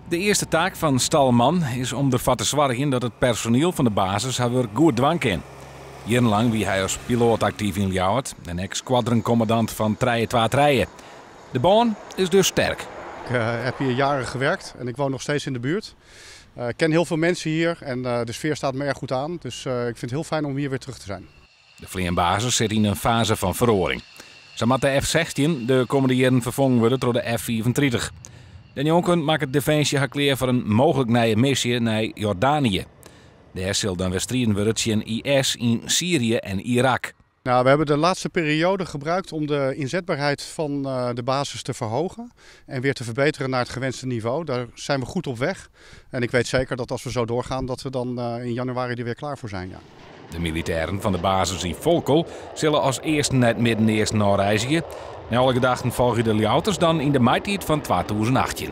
De eerste taak van Stalman is om ervoor te zorgen dat het personeel van de basis haar werk goed dwang kan. Jarenlang wie hij als piloot actief in Ljouwert en ex-squadroncommandant van 3-2-3. De baan is dus sterk. Ik heb hier jaren gewerkt en ik woon nog steeds in de buurt. Ik ken heel veel mensen hier en de sfeer staat me erg goed aan. Dus ik vind het heel fijn om hier weer terug te zijn. De Vleenbasis zit in een fase van verroring. Zo moet de F-16 de komende jaren vervangen worden door de F-34. De jongen maakt het Defensie haar klaar voor een mogelijk nieuwe missie naar Jordanië. De zal dan weer strijden worden tegen IS in Syrië en Irak. Nou, we hebben de laatste periode gebruikt om de inzetbaarheid van de basis te verhogen en weer te verbeteren naar het gewenste niveau. Daar zijn we goed op weg. En ik weet zeker dat als we zo doorgaan, dat we dan in januari er weer klaar voor zijn. Ja. De militairen van de basis in Volkel zullen als eerste naar het Midden-Eersten reizigen. En alle gedachten volgen de Ljouters dan in de maitijd van 2018.